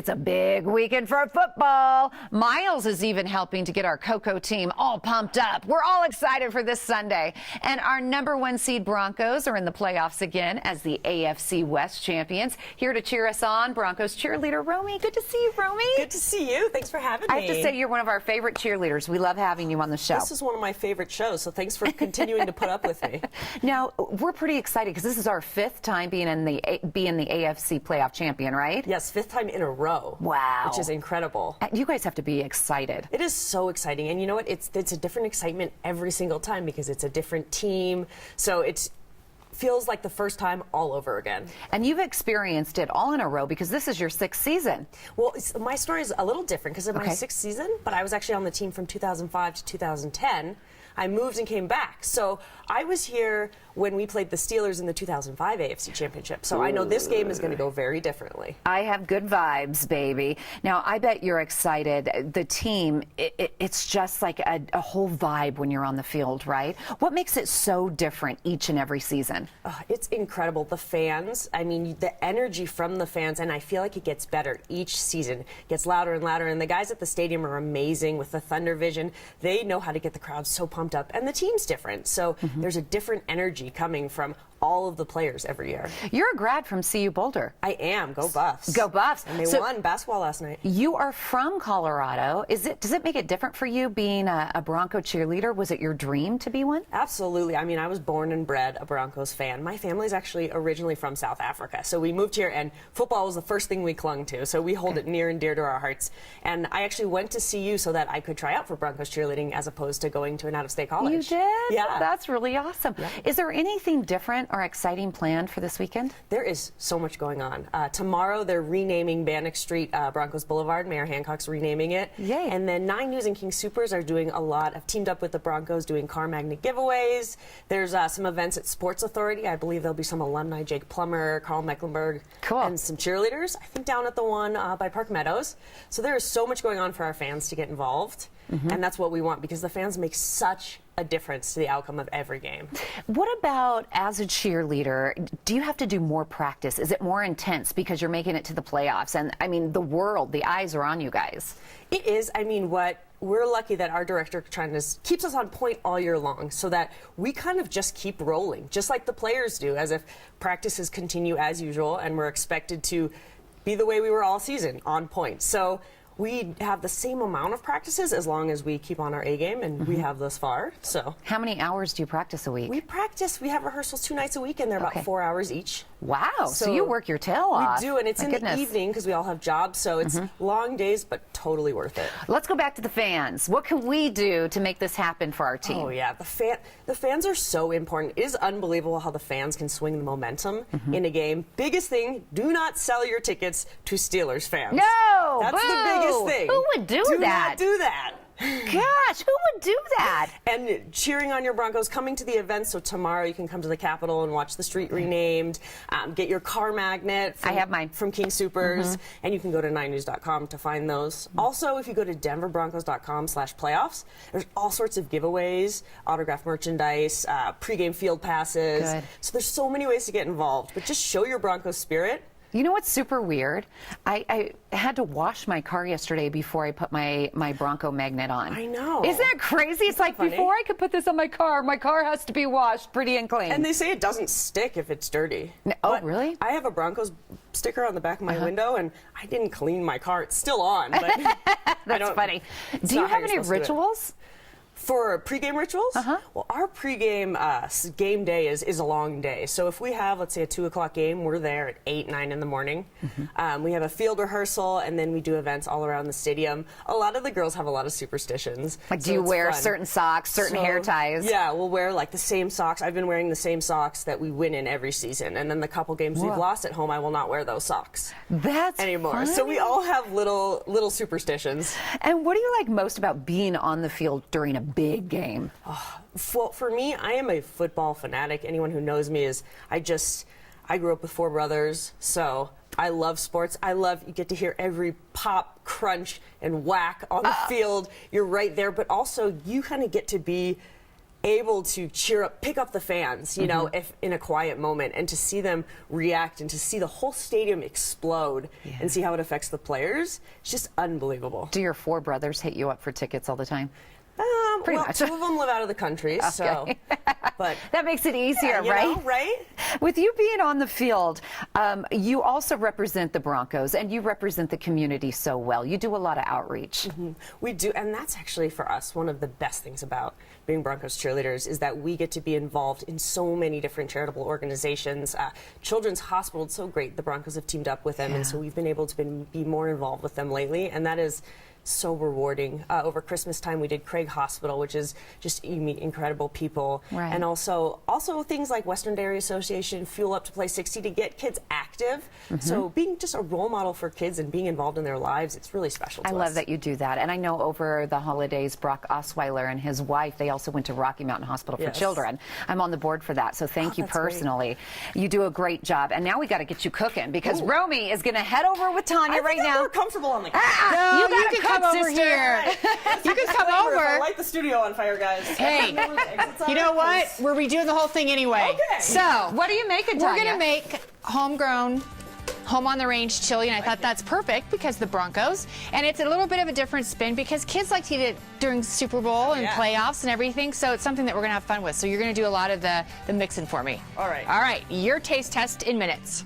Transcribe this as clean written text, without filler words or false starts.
It's a big weekend for football. Miles is even helping to get our Coco team all pumped up. We're all excited for this Sunday. And our #1 seed Broncos are in the playoffs again as the AFC West champions. Here to cheer us on, Broncos cheerleader Romi. Good to see you, Romi. Good to see you. Thanks for having me. I have to say, you're one of our favorite cheerleaders. We love having you on the show. This is one of my favorite shows, so thanks for continuing to put up with me. Now, we're pretty excited because this is our 5th time being the AFC playoff champion, right? Yes, 5th time in a row. Wow. Which is incredible. You guys have to be excited. It is so exciting. And you know what? It's a different excitement every single time because it's a different team. So it feels like the first time all over again. And you've experienced it all in a row because this is your 6th season. Well, my story is a little different because of my 6th season, but I was actually on the team from 2005 to 2010. I moved and came back. So I was here when we played the Steelers in the 2005 AFC Championship. So I know this game is going to go very differently. I have good vibes, baby. Now, I bet you're excited. The team, it's just like a whole vibe when you're on the field, right? What makes it so different each and every season? It's incredible. The fans, I mean, the energy from the fans, and I feel like it gets better each season. It gets louder and louder, and the guys at the stadium are amazing with the Thunder Vision. They know how to get the crowd so pumped up, and the team's different. So there's a different energy coming from all of the players every year. You're a grad from CU Boulder. I am. Go Buffs. Go Buffs. And they won basketball last night. You are from Colorado. Does it make it different for you being a Bronco cheerleader? Was it your dream to be one? Absolutely. I mean, I was born and bred a Broncos fan. My family's actually originally from South Africa. So we moved here and football was the first thing we clung to. So we hold it near and dear to our hearts. And I actually went to CU so that I could try out for Broncos cheerleading as opposed to going to an out-of-state college. You did? Yeah. That's really awesome. Yeah. Is there anything different or exciting planned for this weekend? There is so much going on. Tomorrow they're renaming Bannock Street Broncos Boulevard. Mayor Hancock's renaming it. Yay. And then 9 News and King Soopers are doing have teamed up with the Broncos doing car magnet giveaways. There's some events at Sports Authority. I believe there'll be some alumni, Jake Plummer, Carl Mecklenburg, and some cheerleaders. I think down at the one by Park Meadows. So there is so much going on for our fans to get involved. And that's what we want because the fans make such a difference to the outcome of every game. What about as a cheerleader? Do you have to do more practice? Is it more intense because you're making it to the playoffs? And I mean, the eyes are on you guys. It is. I mean, we're lucky that our director keeps us on point all year long so that we kind of just keep rolling, just like the players do, as if practices continue as usual and we're expected to be the way we were all season, on point. So we have the same amount of practices as long as we keep on our A game, and we have thus far. So, how many hours do you practice a week? We have rehearsals 2 nights a week, and they're about 4 hours each. Wow, so you work your tail off. We do, and it's in the evening because we all have jobs, so it's long days, but totally worth it. Let's go back to the fans. What can we do to make this happen for our team? Oh, yeah, the fans are so important. It is unbelievable how the fans can swing the momentum in a game. Biggest thing, do not sell your tickets to Steelers fans. No! That's the biggest thing. Who would do that? Do not do that. Gosh, who would do that? And cheering on your Broncos, coming to the event. So tomorrow you can come to the Capitol and watch the street renamed. Get your car magnet. I have mine. From King Soopers. And you can go to 9news.com to find those. Also, if you go to denverbroncos.com/playoffs, there's all sorts of giveaways, autographed merchandise, pregame field passes. Good. So there's so many ways to get involved. But just show your Broncos spirit. You know what's super weird? I had to wash my car yesterday before I put my Bronco magnet on. I know. Isn't that crazy? It's like, before I could put this on my car has to be washed pretty and clean. And they say it doesn't stick if it's dirty. Oh, really? I have a Broncos sticker on the back of my window, and I didn't clean my car. It's still on. But That's funny. Do you have any rituals? For pregame rituals? Well, our pregame game day is a long day. So if we have, let's say, a 2 o'clock game, we're there at 8, 9 in the morning. We have a field rehearsal, and then we do events all around the stadium. A lot of the girls have a lot of superstitions. Like, do you wear certain socks, certain hair ties? Yeah, we'll wear like the same socks. I've been wearing the same socks that we win in every season. And then the couple games we've lost at home, I will not wear those socks anymore. Funny. So we all have little superstitions. And what do you like most about being on the field during a big game? Well, for me, I am a football fanatic. Anyone who knows me I grew up with 4 brothers, so I love sports. You get to hear every pop, crunch, and whack on the field. You're right there, but also you kind of get to be able to cheer up, pick up the fans, you know, if in a quiet moment, and to see them react and to see the whole stadium explode and see how it affects the players, it's just unbelievable. Do your 4 brothers hit you up for tickets all the time? Pretty much. 2 of them live out of the country, so. But that makes it easier, yeah, right? know, right? With you being on the field, you also represent the Broncos, and you represent the community so well. You do a lot of outreach. We do, and that's actually for us one of the best things about being Broncos cheerleaders is that we get to be involved in so many different charitable organizations. Children's Hospital, it's so great. The Broncos have teamed up with them, and so we've been able to be more involved with them lately, and that is so rewarding. Over Christmas time, we did Craig Hospital, which is just, you meet incredible people. Right. And also things like Western Dairy Association, Fuel Up to Play 60 to get kids active. So being just a role model for kids and being involved in their lives, it's really special to us. I love that you do that. And I know over the holidays, Brock Osweiler and his wife, they also went to Rocky Mountain Hospital for Children. I'm on the board for that, so thank you personally. Great. You do a great job. And now we got to get you cooking because Romi is going to head over with Tanya right now. We're comfortable on the couch. No, you can come over here. You can come over. Light the studio on fire, guys. Hey, you know what? We're redoing the whole thing anyway. Okay. So, what are you making, Tanya? We're going to make homegrown, home on the range chili, and I thought that's perfect because the Broncos, and it's a little bit of a different spin because kids like to eat it during Super Bowl and playoffs and everything, so it's something that we're going to have fun with. So you're going to do a lot of the mixing for me. All right. All right, your taste test in minutes.